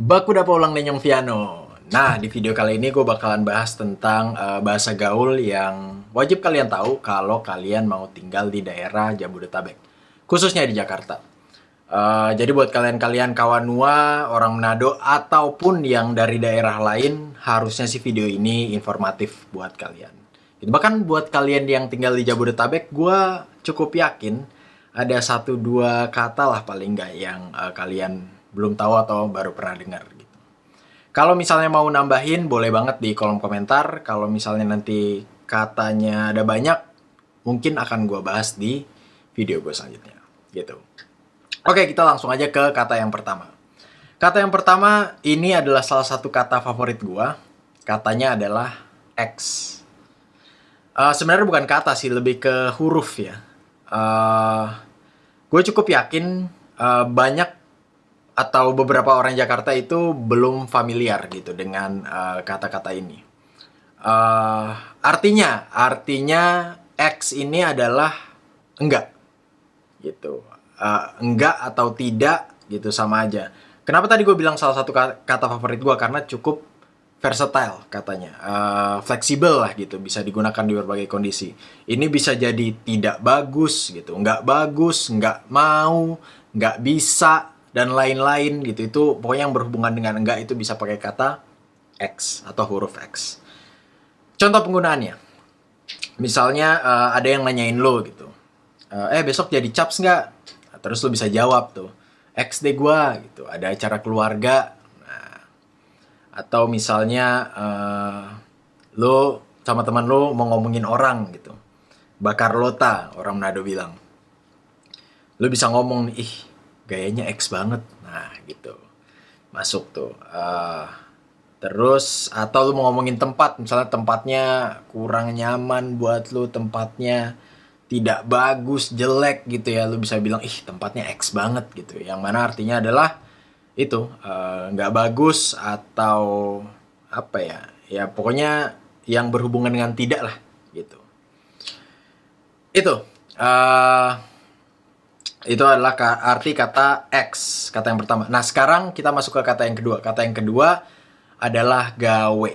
Baku Dapat Ulang Lenyong Piano. Nah, di video kali ini gue bakalan bahas tentang bahasa gaul yang wajib kalian tahu kalau kalian mau tinggal di daerah Jabodetabek, khususnya di Jakarta. Jadi buat kalian-kalian Kawanua, orang Manado, ataupun yang dari daerah lain, harusnya sih video ini informatif buat kalian. Bahkan buat kalian yang tinggal di Jabodetabek, gue cukup yakin ada satu dua kata lah paling nggak yang kalian belum tahu atau baru pernah dengar gitu. Kalau misalnya mau nambahin, boleh banget di kolom komentar. Kalau misalnya nanti katanya ada banyak, mungkin akan gue bahas di video gue selanjutnya gitu. Oke, kita langsung aja ke kata yang pertama. Kata yang pertama ini adalah salah satu kata favorit gua. Katanya adalah X. Sebenarnya bukan kata sih, lebih ke huruf ya. Gue cukup yakin banyak atau beberapa orang Jakarta itu belum familiar gitu dengan kata-kata ini. Artinya X ini adalah enggak gitu. Enggak atau tidak gitu sama aja. Kenapa tadi gue bilang salah satu kata favorit gue? Karena cukup versatile katanya, fleksibel lah gitu, bisa digunakan di berbagai kondisi. Ini bisa jadi tidak bagus gitu, nggak mau, nggak bisa, dan lain-lain gitu. Itu pokoknya yang berhubungan dengan enggak itu bisa pakai kata X atau huruf X. Contoh penggunaannya, misalnya ada yang nanyain lo gitu, besok jadi caps nggak? Nah, terus lo bisa jawab tuh, X deh gua gitu, ada acara keluarga. Nah, atau misalnya lo sama teman lo mau ngomongin orang gitu, bakar lota, orang Manado bilang. Lo bisa ngomong, ih gayanya X banget. Nah gitu, masuk tuh. Terus atau lu mau ngomongin tempat, misalnya tempatnya kurang nyaman buat lu, tempatnya tidak bagus, jelek gitu ya, lu bisa bilang ih tempatnya X banget gitu. Yang mana artinya adalah itu nggak bagus atau apa ya? Ya pokoknya yang berhubungan dengan tidak lah gitu. Itu itu adalah arti kata X, kata yang pertama. Nah sekarang kita masuk ke kata yang kedua. Kata yang kedua adalah gawe.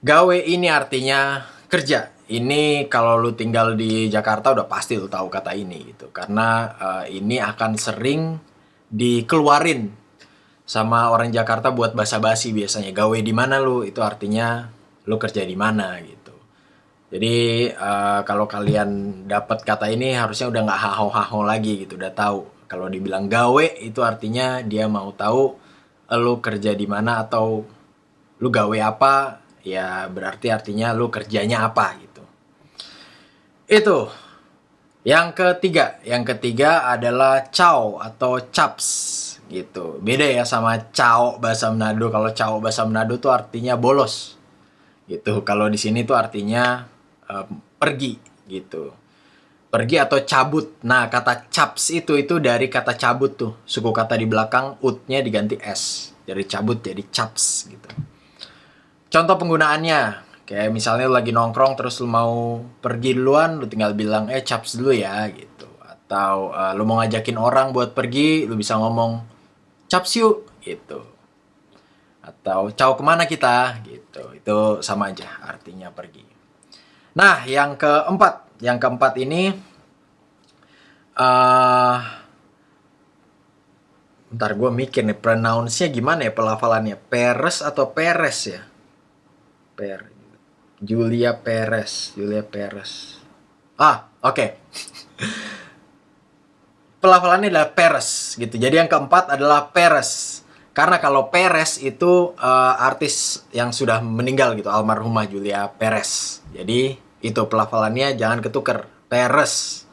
Gawe ini artinya kerja. Ini kalau lu tinggal di Jakarta udah pasti lu tahu kata ini gitu. Karena ini akan sering dikeluarin sama orang Jakarta buat basa-basi biasanya. Gawe di mana lu? Itu artinya lu kerja di mana gitu. Jadi kalau kalian dapat kata ini harusnya udah nggak haho-haho lagi gitu, udah tahu. Kalau dibilang gawe itu artinya dia mau tahu lu kerja di mana atau lu gawe apa, ya berarti artinya lu kerjanya apa gitu. Itu. Yang ketiga adalah caw atau caps gitu. Beda ya sama cao bahasa Manado. Kalau cao bahasa Manado tuh artinya bolos gitu. Kalau di sini tuh artinya pergi gitu. Pergi atau cabut. Nah, kata caps itu dari kata cabut tuh. Suku kata di belakang ut-nya diganti s. Dari cabut jadi caps gitu. Contoh penggunaannya, kayak misalnya lu lagi nongkrong terus lu mau pergi duluan, lu tinggal bilang caps dulu ya gitu. Atau lu mau ngajakin orang buat pergi, lu bisa ngomong caps yuk gitu. Atau caw kemana kita gitu. Itu sama aja artinya pergi. Nah, yang keempat ini ntar gue mikir nih pronounce-nya gimana ya, pelafalannya, Peres atau Peres ya? Julia Perez. Oke. Pelafalannya adalah Peres gitu. Jadi yang keempat adalah Peres. Karena kalau Peres itu artis yang sudah meninggal gitu, almarhumah Julia Perez. Jadi itu pelafalannya jangan ketuker. Peres.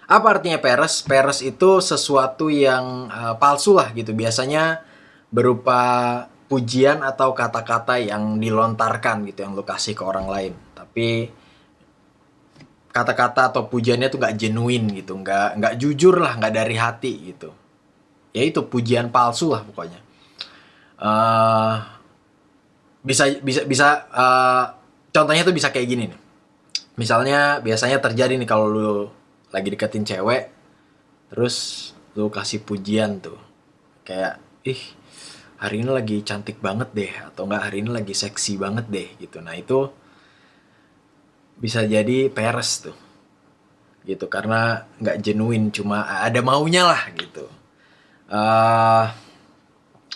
Apa artinya peres? Peres itu sesuatu yang palsu lah gitu. Biasanya berupa pujian atau kata-kata yang dilontarkan gitu, yang lu kasih ke orang lain. Tapi kata-kata atau pujiannya tuh nggak genuine gitu, nggak jujur lah, nggak dari hati gitu. Ya itu pujian palsu lah pokoknya. Uh, bisa contohnya tuh bisa kayak gini nih. Misalnya biasanya terjadi nih kalau lu lagi deketin cewek, terus lu kasih pujian tuh Kayak, ih, hari ini lagi cantik banget deh, atau enggak hari ini lagi seksi banget deh gitu. Nah, itu bisa jadi peres tuh gitu, karena nggak genuine, cuma ada maunya lah gitu. eh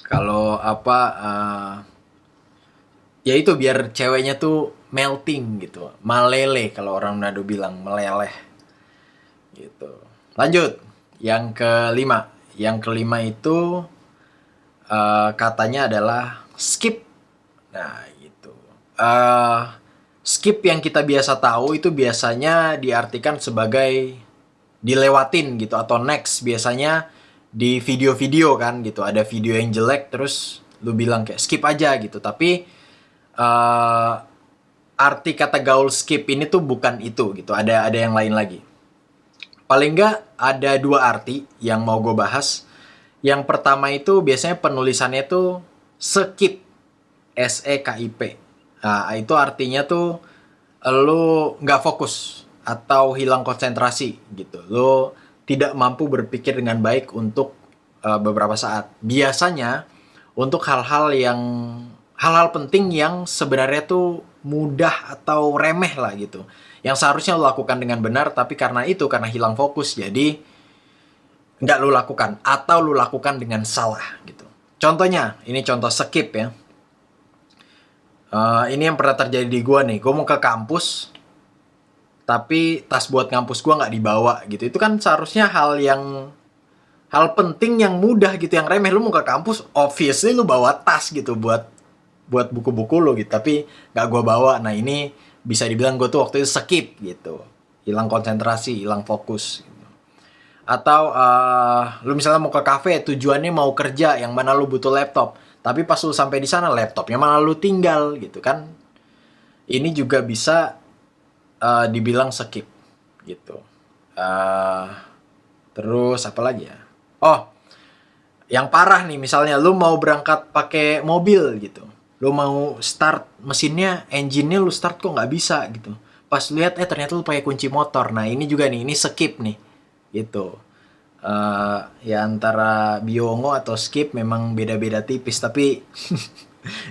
Kalau apa, ya itu biar ceweknya tuh melting gitu, malele kalau orang Manado bilang, meleleh gitu. Lanjut, yang kelima. Yang kelima itu katanya adalah skip. Nah, gitu. Eh Skip yang kita biasa tahu itu biasanya diartikan sebagai dilewatin gitu, atau next biasanya di video-video kan gitu. Ada video yang jelek terus lu bilang kayak skip aja gitu. Tapi eh arti kata gaul skip ini tuh bukan itu gitu. Ada yang lain lagi. Paling nggak ada dua arti yang mau gue bahas. Yang pertama itu biasanya penulisannya tuh skip, SEKIP. Nah, itu artinya tuh lu nggak fokus atau hilang konsentrasi gitu. Lu tidak mampu berpikir dengan baik untuk beberapa saat. Biasanya untuk hal-hal penting yang sebenarnya tuh mudah atau remeh lah gitu. Yang seharusnya lu lakukan dengan benar, tapi karena hilang fokus, jadi nggak lu lakukan atau lu lakukan dengan salah gitu. Contohnya, ini contoh skip ya. Ini yang pernah terjadi di gue nih. Gue mau ke kampus, tapi tas buat kampus gue nggak dibawa gitu. Itu kan seharusnya hal penting yang mudah gitu, yang remeh. Lu mau ke kampus, obviously lu bawa tas gitu buat buku-buku lu gitu. Tapi nggak gue bawa. Nah, ini bisa dibilang gue tuh waktu itu skip gitu. Hilang konsentrasi, hilang fokus. Atau lu misalnya mau ke kafe, tujuannya mau kerja, yang mana lu butuh laptop, tapi pas lu sampai di sana laptopnya malah lu tinggal gitu kan. Ini juga bisa dibilang skip gitu. Eh, Terus apa lagi ya? Oh, yang parah nih, misalnya lu mau berangkat pakai mobil gitu. Lu mau start mesinnya, engine-nya lu start kok nggak bisa gitu. Pas lihat ternyata lu pakai kunci motor. Nah, ini juga nih, ini skip nih. Gitu. Ya antara biongo atau skip memang beda-beda tipis, tapi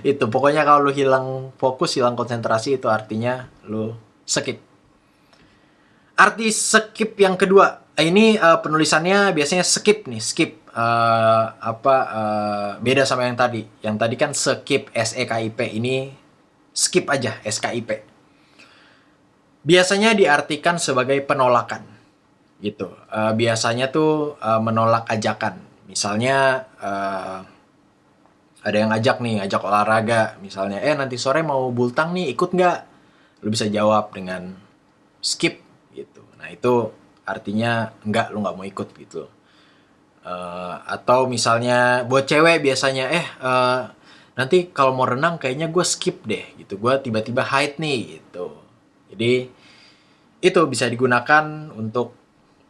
itu pokoknya kalau lu hilang fokus, hilang konsentrasi, itu artinya lu skip. Arti skip yang kedua, ini penulisannya biasanya skip nih, skip. Beda sama yang tadi. Yang tadi kan skip, SEKIP, ini skip aja, SKIP. Biasanya diartikan sebagai penolakan gitu. Biasanya tuh menolak ajakan. Misalnya ada yang ngajak olahraga, misalnya nanti sore mau bultang nih, ikut nggak? Lu bisa jawab dengan skip gitu. Nah, itu artinya enggak, lu nggak mau ikut gitu. Atau misalnya buat cewek biasanya nanti kalau mau renang kayaknya gue skip deh gitu, gue tiba-tiba haid nih gitu. Jadi itu bisa digunakan untuk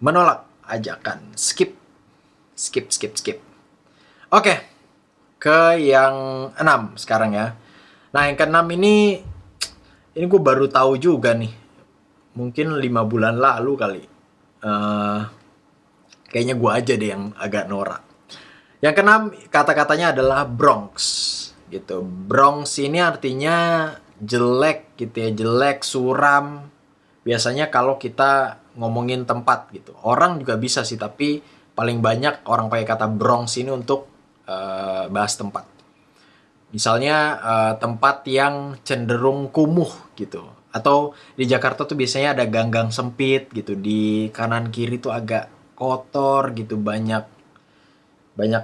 menolak ajakan. Skip, skip, skip, skip. Oke, ke yang 6 sekarang ya. Nah, yang ke-6 ini gue baru tahu juga nih. Mungkin 5 bulan lalu kali. Kayaknya gue aja deh yang agak norak. Yang ke-6 kata-katanya adalah Bronx gitu. Bronx ini artinya jelek gitu ya, jelek, suram. Biasanya kalau kita ngomongin tempat gitu. Orang juga bisa sih, tapi paling banyak orang pakai kata Bronx ini untuk bahas tempat. Misalnya tempat yang cenderung kumuh gitu. Atau di Jakarta tuh biasanya ada gang-gang sempit gitu. Di kanan kiri tuh agak kotor gitu, banyak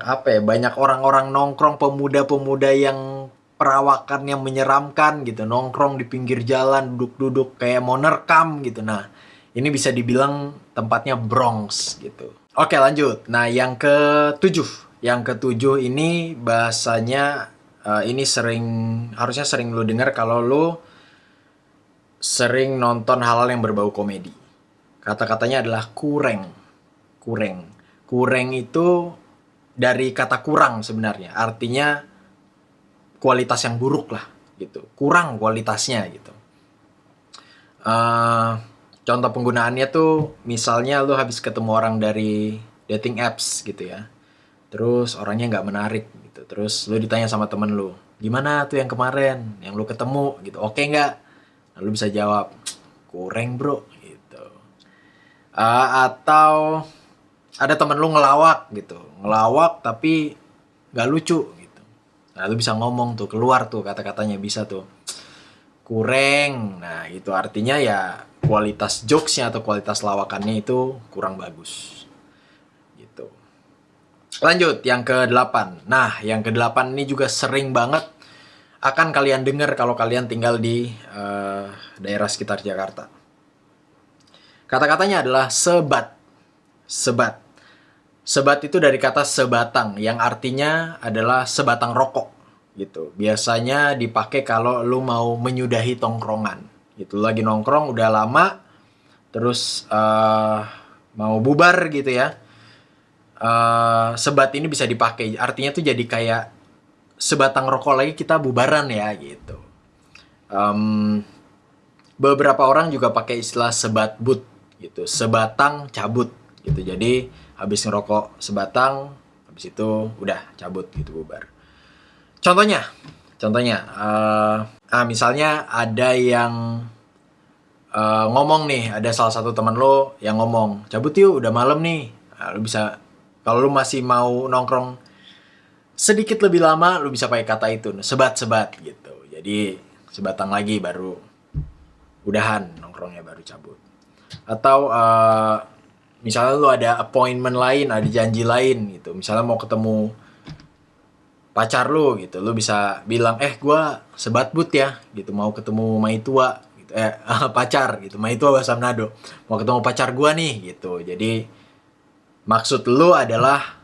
apa ya, banyak orang-orang nongkrong, pemuda-pemuda yang perawakannya menyeramkan gitu, nongkrong di pinggir jalan, duduk-duduk kayak mau nerekam gitu. Nah, ini bisa dibilang tempatnya Bronx gitu. Oke, lanjut. Nah, yang ketujuh ini bahasanya ini harusnya sering lu dengar kalau lu sering nonton hal-hal yang berbau komedi. Kata-katanya adalah kureng. Kureng itu dari kata kurang sebenarnya. Artinya kualitas yang buruk lah gitu. Kurang kualitasnya gitu. Contoh penggunaannya tuh misalnya lu habis ketemu orang dari dating apps gitu ya. terus orangnya nggak menarik gitu. Terus lu ditanya sama temen lu, gimana tuh yang kemarin, yang lu ketemu gitu, oke nggak? Nah, lu bisa jawab, kurang bro gitu. Atau ada temen lu ngelawak gitu, ngelawak tapi nggak lucu gitu. Nah lu bisa ngomong tuh, keluar tuh kata-katanya, bisa tuh, kurang. Nah itu artinya ya kualitas jokesnya atau kualitas lawakannya itu kurang bagus gitu. Lanjut yang ke-8. Nah yang ke-8 ini juga sering banget akan kalian dengar kalau kalian tinggal di daerah sekitar Jakarta. Kata-katanya adalah sebat. Sebat. Sebat itu dari kata sebatang yang artinya adalah sebatang rokok gitu. Biasanya dipakai kalau lu mau menyudahi tongkrongan. Gitu, lagi nongkrong udah lama terus mau bubar gitu ya. Sebat ini bisa dipakai. Artinya tuh jadi kayak sebatang rokok lagi kita bubaran ya gitu. Beberapa orang juga pakai istilah sebat but gitu, sebatang cabut gitu. Jadi habis ngerokok sebatang, habis itu udah cabut gitu, bubar. Contohnya, misalnya ada yang ngomong nih, ada salah satu teman lo yang ngomong, cabut yuk, udah malam nih. Nah, lo bisa, kalau lo masih mau nongkrong sedikit lebih lama, lo bisa pakai kata itu, sebat-sebat gitu. Jadi sebatang lagi baru udahan nongkrongnya, baru cabut. Atau misalnya lu ada appointment lain, ada janji lain gitu, misalnya mau ketemu pacar lu gitu, lu bisa bilang gue sebat but ya gitu, mau ketemu maitua gitu, pacar gitu, maitua bahasa Manado, mau ketemu pacar gua nih gitu. Jadi maksud lu adalah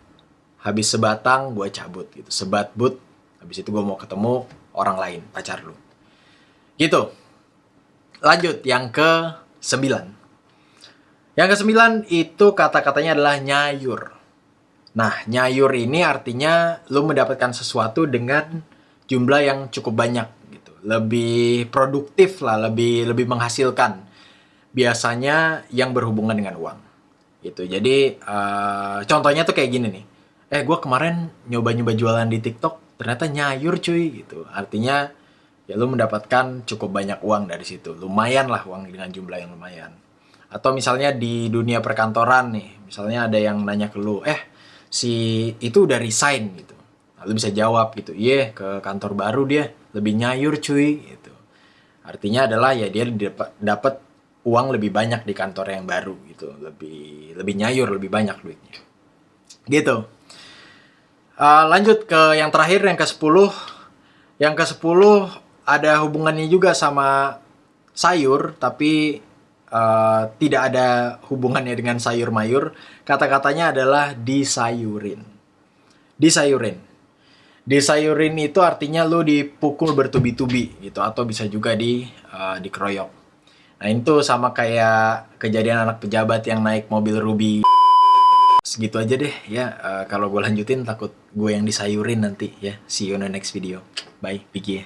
habis sebatang gua cabut gitu, sebat but, habis itu gua mau ketemu orang lain, pacar lu gitu. Lanjut yang ke-9. Yang ke-9 itu kata-katanya adalah nyayur. Nah, nyayur ini artinya lu mendapatkan sesuatu dengan jumlah yang cukup banyak gitu. Lebih produktif lah, lebih menghasilkan. Biasanya yang berhubungan dengan uang. Gitu. Jadi contohnya tuh kayak gini nih. Gue kemarin nyoba-nyoba jualan di TikTok, ternyata nyayur cuy gitu. Artinya ya lu mendapatkan cukup banyak uang dari situ. Lumayan lah uang dengan jumlah yang lumayan. Atau misalnya di dunia perkantoran nih, misalnya ada yang nanya ke lu, si itu udah resign gitu. Nah, lu bisa jawab gitu, iya ke kantor baru dia, lebih nyayur cuy gitu. Artinya adalah ya dia dapat uang lebih banyak di kantor yang baru gitu, lebih nyayur, lebih banyak duitnya. Gitu. Lanjut ke yang terakhir, yang ke-10. Yang ke-10 ada hubungannya juga sama sayur, tapi tidak ada hubungannya dengan sayur mayur. Kata-katanya adalah disayurin. Disayurin. Disayurin itu artinya lu dipukul bertubi-tubi gitu, atau bisa juga dikeroyok. Nah itu sama kayak kejadian anak pejabat yang naik mobil Ruby. Segitu aja deh ya. Kalau gue lanjutin takut gue yang disayurin nanti ya. See you on the next video. Bye, Vicky ya.